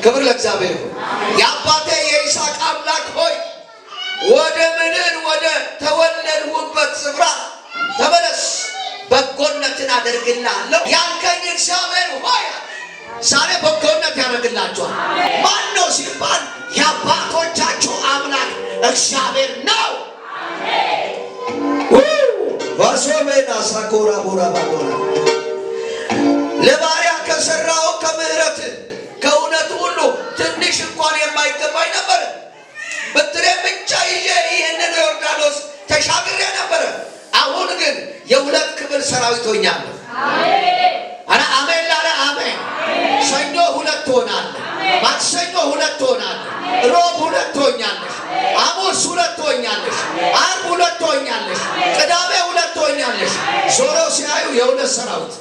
ክብር ለእግዚአብሔር ይሁን። የአባቴ የይስሐቅ አምላክ ሆይ ወደ ምድር ወደ ተወለድሁበት ስፍራ ተመለስ፣ በጎነትን አደርግልሃለሁ ያልከኝ እግዚአብሔር ሆይ ዛሬ በጎነት ያደርግላችኋል። ማን ነው ሲባል የአባቶቻችሁ አምላክ እግዚአብሔር ነው። ዋሶሜና ሳኮራ ቦራ ባዶና ለባሪያ ከሰራው ከምሕረት ከእውነት ሁሉ ትንሽ እንኳን የማይገባኝ ነበር። በትሬ ብቻ ይዤ ይህንን ዮርዳኖስ ተሻግሬ ነበር። አሁን ግን የሁለት ክፍል ሰራዊት ሆኛለሁ። አረ አሜን ላለ አሜን። ሰኞ ሁለት ትሆናለህ፣ ማክሰኞ ሁለት ትሆናለህ፣ ሮብ ሁለት ትሆኛለሽ፣ ሐሙስ ሁለት ትሆኛለሽ፣ ዓርብ ሁለት ትሆኛለሽ፣ ቅዳሜ ሁለት ትሆኛለሽ። ዞሮ ሲያዩ የሁለት ሰራዊት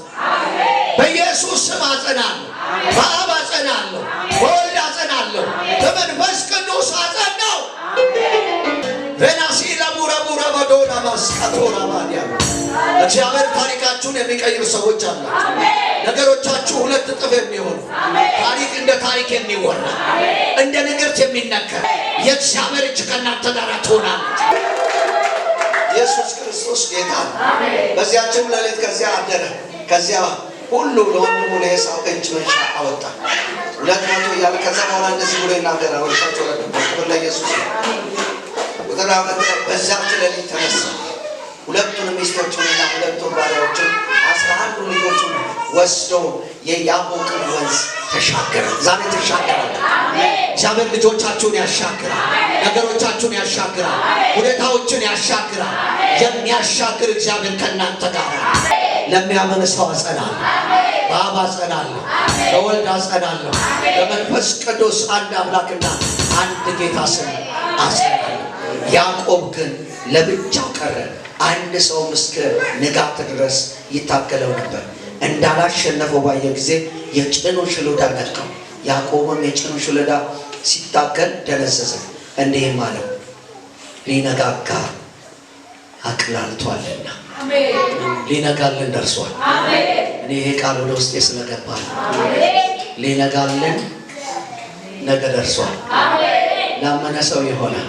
በኢየሱስ ስም አጸናለሁ። በአብ አጸናለሁ፣ በወልድ አጸናለሁ፣ በመንፈስ ቅዱስ አጸናው። ቬናሲ ለቡረቡረ በዶና ማስካቶራ ባዲያ እግዚአብሔር ታሪካችሁን የሚቀይሩ ሰዎች አላችሁ። ነገሮቻችሁ ሁለት እጥፍ የሚሆኑ ታሪክ እንደ ታሪክ የሚወራ እንደ ንግርት የሚነገር የእግዚአብሔር እጅ ከእናንተ ጋር ትሆናለች። ኢየሱስ ክርስቶስ ጌታ በዚያችም ሌሊት ከዚያ አደረ። ከዚያ ሁሉ ለወንድሙ ለዔሳው እጅ መንሻ አወጣ። 200 እያለ ከዛ በኋላ እንደዚህ ብሎ ይናገራል። ወርሻቸው ለክብር ለኢየሱስ በዛች ሌሊት ተነሳ። ሁለቱንም ሚስቶቹንና ሁለቱን ባሪያዎችን 11 ልጆቹን ወስዶ የያቦቅን ወንዝ ተሻገረ። ዛሬ ተሻገራል። እግዚአብሔር ልጆቻችሁን ያሻግራል፣ ነገሮቻችሁን ያሻግራል፣ ሁኔታዎችን ያሻግራል። የሚያሻግር እግዚአብሔር ከእናንተ ጋር ለሚያምን ሰው አጸናለሁ፣ በአብ አጸናለሁ፣ በወልድ አጸናለሁ፣ በመንፈስ ቅዱስ አንድ አምላክና አንድ ጌታ ስም አጸናለሁ። ያዕቆብ ግን ለብቻው ቀረ። አንድ ሰው እስከ ንጋት ድረስ ይታገለው ነበር። እንዳላሸነፈው ባየ ጊዜ የጭኑን ሽሉዳ ነካው። ያዕቆብም የጭኑን ሽሉዳ ሲታገል ደነዘዘ። እንዲህም አለው ሊነጋጋ አቅላልቷልና ሊነጋልን ደርሷል። እኔ ይሄ ቃል ወደ ውስጤ ስለገባ ሊነጋልን ነገ ደርሷል። ላመነ ሰው ይሆናል።